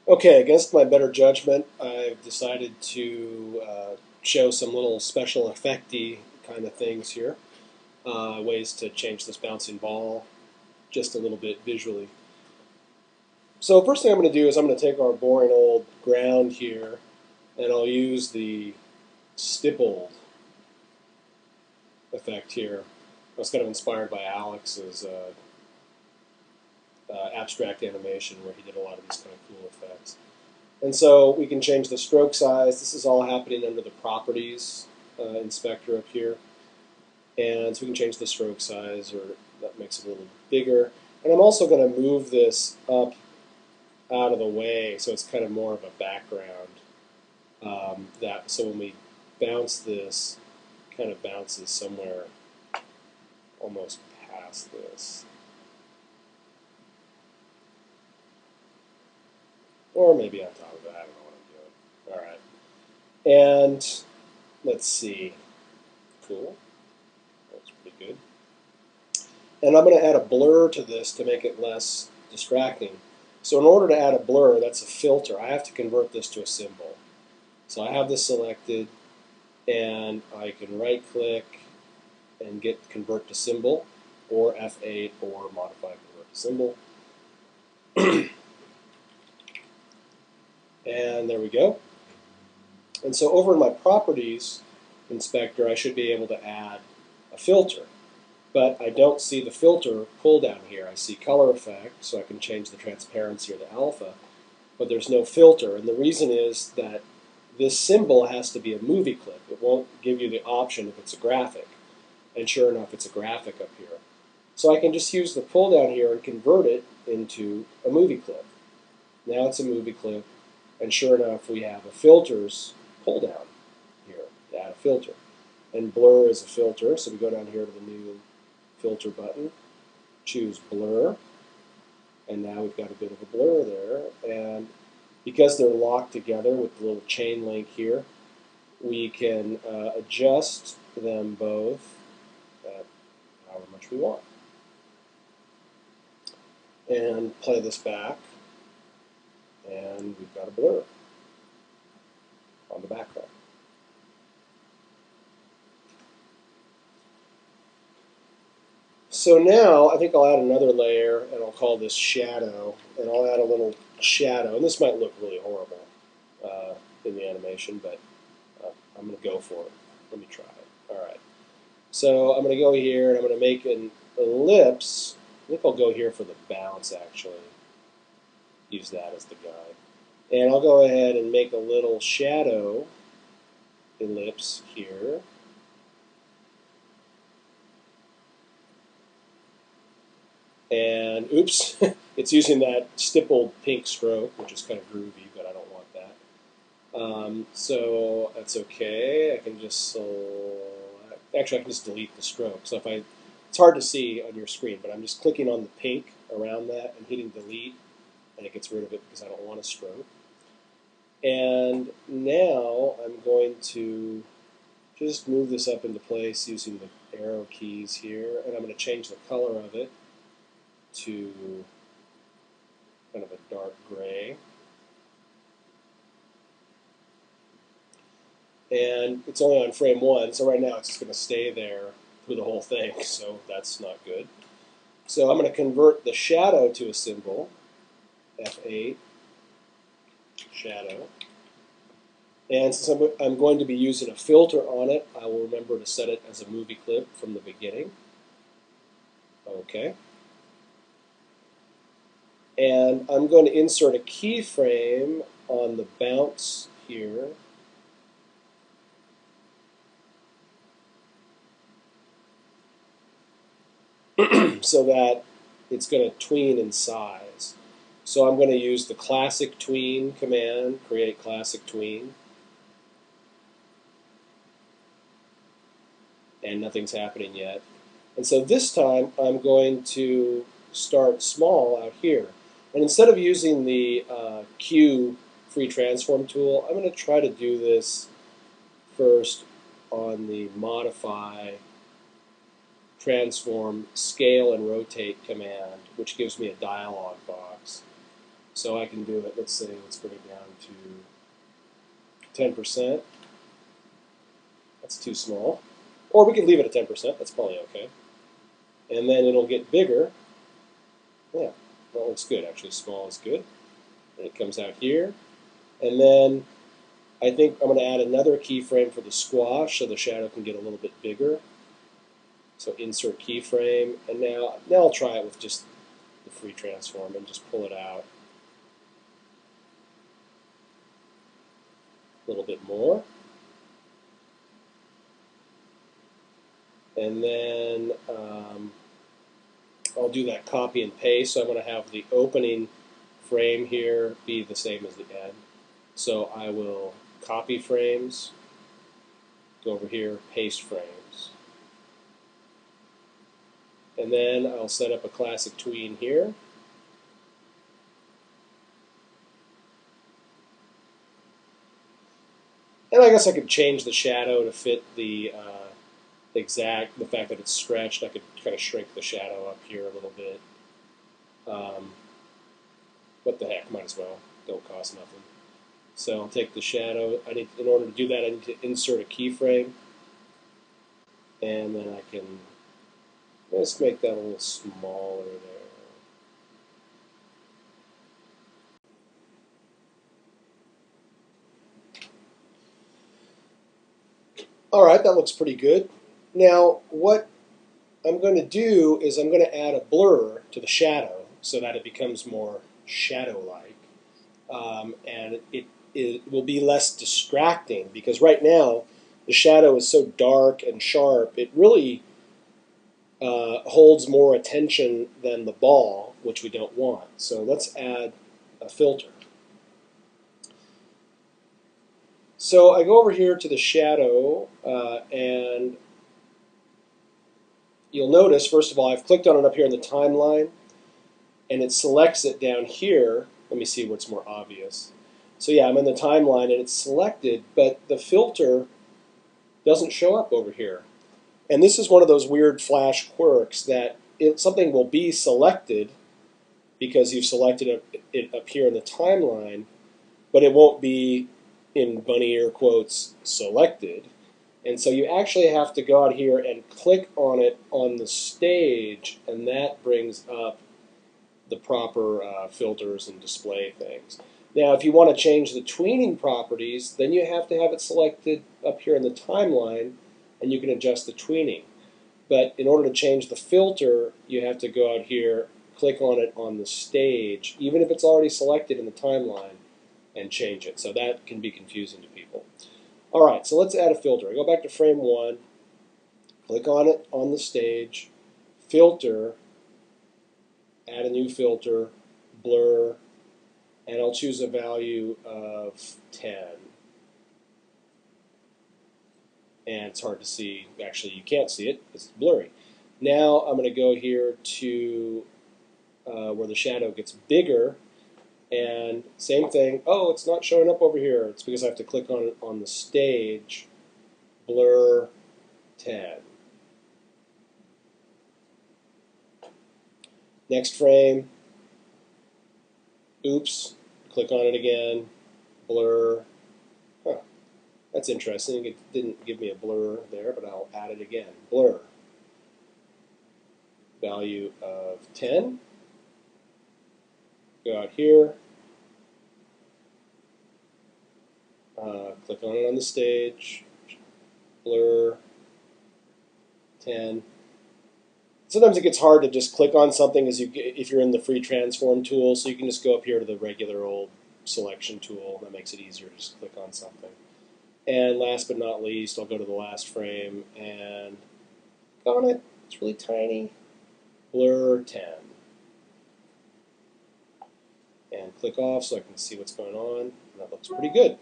Okay, against my better judgment, I've decided to show some little special effecty kind of things here, ways to change this bouncing ball just a little bit visually. So first thing I'm going to do is I'm going to take our boring old ground here, and I'll use the stippled effect here. I was kind of inspired by Alex's abstract animation where he did a lot of these kind of cool effects. And so we can change the stroke size. This is all happening under the properties inspector up here. And so we can change the stroke size, or that makes it a little bigger. And I'm also going to move this up out of the way so it's kind of more of a background. So when we bounce this, it kind of bounces somewhere almost past this. Or maybe on top of it. I don't know what I'm doing. All right. And let's see. Cool. That's pretty good. And I'm going to add a blur to this to make it less distracting. So in order to add a blur, that's a filter. I have to convert this to a symbol. So I have this selected, and I can right-click and get convert to symbol, or F8, or modify convert to symbol. And there we go. And so over in my properties inspector, I should be able to add a filter. But I don't see the filter pull down here. I see color effect, so I can change the transparency or the alpha, but there's no filter. And the reason is that this symbol has to be a movie clip. It won't give you the option if it's a graphic. And sure enough, it's a graphic up here. So I can just use the pull down here and convert it into a movie clip. Now it's a movie clip. And sure enough, we have a filters pull down here to add a filter. And blur is a filter, so we go down here to the new filter button, choose blur, and now we've got a bit of a blur there. And because they're locked together with the little chain link here, we can adjust them both at however much we want. And play this back, and we've got a blur on the background. So now I think I'll add another layer, and I'll call this shadow, and I'll add a little shadow. And this might look really horrible in the animation, but I'm going to go for it. Let me try it. All right. So I'm going to go here, and I'm going to make an ellipse. I think I'll go here for the bounce, actually. Use that as the guide. And I'll go ahead and make a little shadow ellipse here. And oops, it's using that stippled pink stroke, which is kind of groovy, but I don't want that. So that's okay. I can just actually I can just delete the stroke. So it's hard to see on your screen, but I'm just clicking on the pink around that and hitting delete, and it gets rid of it because I don't want a stroke. And now I'm going to just move this up into place using the arrow keys here, and I'm going to change the color of it to kind of a dark gray. And it's only on frame 1, so right now it's just going to stay there through the whole thing, so that's not good. So I'm going to convert the shadow to a symbol, F8, shadow. And since I'm going to be using a filter on it, I will remember to set it as a movie clip from the beginning. Okay. And I'm going to insert a keyframe on the bounce here. So that it's going to tween in size. So I'm going to use the classic tween command, create classic tween. And nothing's happening yet. And so this time I'm going to start small out here. And instead of using the Q free transform tool, I'm going to try to do this first on the modify transform scale and rotate command, which gives me a dialog box. So I can do it, let's say, let's bring it down to 10%. That's too small. Or we could leave it at 10%, that's probably okay. And then it'll get bigger. Yeah, that looks good, actually small is good. And it comes out here. And then I think I'm going to add another keyframe for the squash so the shadow can get a little bit bigger. So insert keyframe, and now I'll try it with just the free transform and just pull it out a little bit more. And then I'll do that copy and paste. So I'm going to have the opening frame here be the same as the end. So I will copy frames, go over here, paste frames. And then I'll set up a classic tween here. And I guess I could change the shadow to fit the the fact that it's stretched. I could kind of shrink the shadow up here a little bit. What the heck, might as well. Don't cost nothing. So I'll take the shadow. In order to do that, I need to insert a keyframe. And then I can just make that a little smaller there. All right, that looks pretty good. Now, what I'm going to do is I'm going to add a blur to the shadow so that it becomes more shadow-like. And it will be less distracting because right now the shadow is so dark and sharp, it really holds more attention than the ball, which we don't want. So let's add a filter. So I go over here to the shadow, and you'll notice, first of all, I've clicked on it up here in the timeline, and it selects it down here. Let me see where it's more obvious. So yeah, I'm in the timeline, and it's selected, but the filter doesn't show up over here. And this is one of those weird Flash quirks that something will be selected because you've selected it up here in the timeline, but it won't be, in bunny ear quotes, selected. And so you actually have to go out here and click on it on the stage, and that brings up the proper filters and display things. Now, if you want to change the tweening properties, then you have to have it selected up here in the timeline, and you can adjust the tweening. But in order to change the filter, you have to go out here, click on it on the stage, even if it's already selected in the timeline, and change it. So that can be confusing to people. All right, so let's add a filter. I go back to frame 1, click on it on the stage, filter, add a new filter, blur, and I'll choose a value of 10. And it's hard to see. Actually, you can't see it. It's blurry. Now I'm going to go here to where the shadow gets bigger. And same thing. Oh, it's not showing up over here. It's because I have to click on it on the stage. Blur 10. Next frame. Oops. Click on it again. Blur. Huh. That's interesting. It didn't give me a blur there, but I'll add it again. Blur. Value of 10. Go out here. Click on it on the stage. Blur. 10. Sometimes it gets hard to just click on something if you're in the free transform tool, so you can just go up here to the regular old selection tool. That makes it easier to just click on something. And last but not least, I'll go to the last frame and click on it. It's really tiny. Blur 10. And click off so I can see what's going on. And that looks pretty good.